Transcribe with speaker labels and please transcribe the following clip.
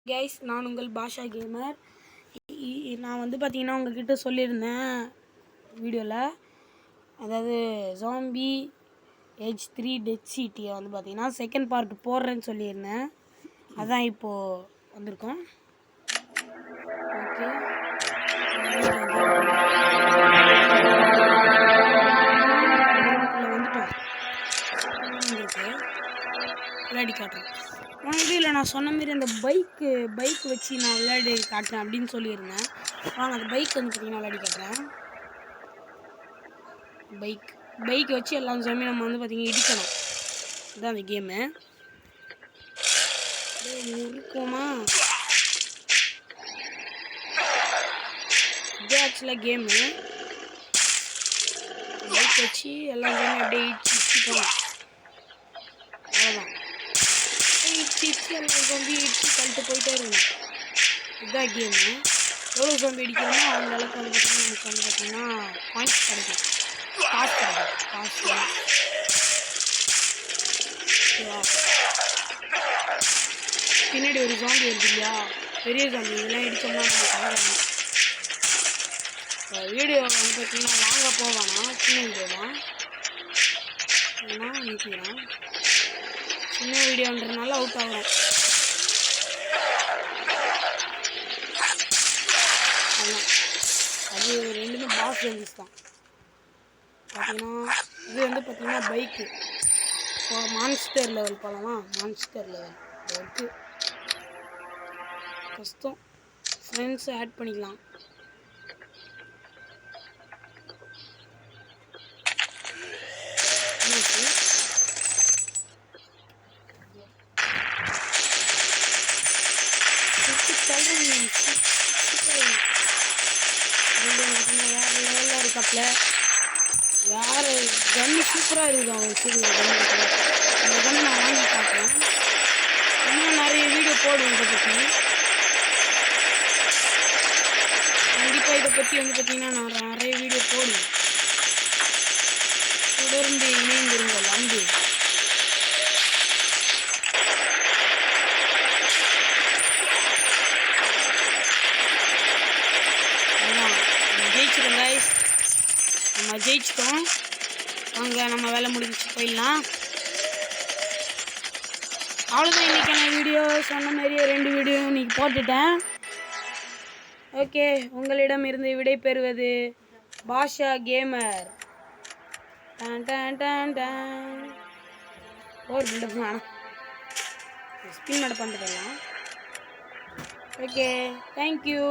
Speaker 1: Guys, நான் உங்கள் பாஷா gamer. நான் வந்து பார்த்தீங்கன்னா உங்ககிட்ட சொல்லியிருந்தேன் வீடியோவில், அதாவது ஜாம்பி ஏஜ் 3 டெத் சிட்டியை வந்து பார்த்தீங்கன்னா செகண்ட் பார்ட் போடுறேன்னு சொல்லியிருந்தேன். அதான் இப்போது வந்திருக்கோம். ஓகே, வந்துட்டோம். விளையாடி காட்டுறேன். வீடியோவில் நான் சொன்ன மாரி அந்த பைக் வச்சு நான் விளையாடி காட்டுறேன் அப்படின்னு சொல்லியிருந்தேன். வாங்க, அந்த பைக் வந்து பார்த்தீங்கன்னா விளையாடி காட்டுறேன். பைக் வச்சு எல்லா ஜாம்பி நம்ம வந்து பார்த்தீங்கன்னா இடிக்கணும். இதுதான் அந்த கேமு. இருக்குமா? இது ஆக்சுவலாக கேமு. பைக் வச்சு எல்லா ஜாம்பி அப்படியே இடிச்சு போகணும். அவ்வளோதான். இடிச்சு எல்லா ஜாம்பி இடிச்சு கழிட்டு போயிட்டே இருக்கணும். இதுதான் கேமு. எவ்வளோ ஜாம்பி அடிக்கிறோமோ அவங்க அளவுக்கு வந்து பார்த்தீங்கன்னா நமக்கு வந்து பார்த்தீங்கன்னா பாயிண்ட்ஸ் கிடைக்கும், காசு கிடைக்கும். பின்னாடி ஒரு ஜாம்பி வருது இல்லையா, பெரிய ஜாம்பி. இதெல்லாம் இடிச்சோம்னா நம்ம கலகணும். வீடியோ வந்து பார்த்தீங்கன்னா வாங்க போவானா, சின்ன வீடியோ தான் நிற்கிறேன். சின்ன வீடியோன்றதுனால அவுட் ஆகிறேன். அது ரெண்டுமே பாஸ் ஜாம்பிஸ் தான். பார்த்தீங்கன்னா இது வந்து பார்த்தீங்கன்னா பைக்கு. இப்போ மான்ஸ்டர் லெவல் போகலாமா? மான்ஸ்டர் லெவல் இருக்கு. கஷ்டம். ஃப்ரெண்ட்ஸை ஆட் பண்ணிக்கலாம். வேறு லெவலில் இருக்காப்புல. வேறு கன்று சூப்பராக இருக்குது. அவன் வச்சுருந்த கன்று. அந்த கன்று நான் வாங்கி பார்க்குறேன். இன்னும் நிறைய வீடியோ போடுவேன் இதை பற்றி. கண்டிப்பாக இதை பற்றி வந்து பார்த்தீங்கன்னா நான் நிறைய வீடியோ போடுவேன். தொடர்ந்து இணைந்திருங்கள். அன்பு. ஜெயிச்சிடும் கைஸ், நம்ம ஜெயிச்சிட்டோம். அங்கே நம்ம வேலை முடிஞ்சிச்சு, போயிடலாம். அவ்வளோதான் இன்றைக்கான வீடியோ. சொன்ன மாதிரியே 2 வீடியோ இன்றைக்கி போட்டுட்டேன். ஓகே, உங்களிடம் இருந்து விடை பெறுவது பாஷா கேமர். டான் டான் டான் டான். ஒரு பில்டப் வேணாம், ஸ்பின் மட்டும் பண்ணிட்டு போயிடலாம். Okay, thank you.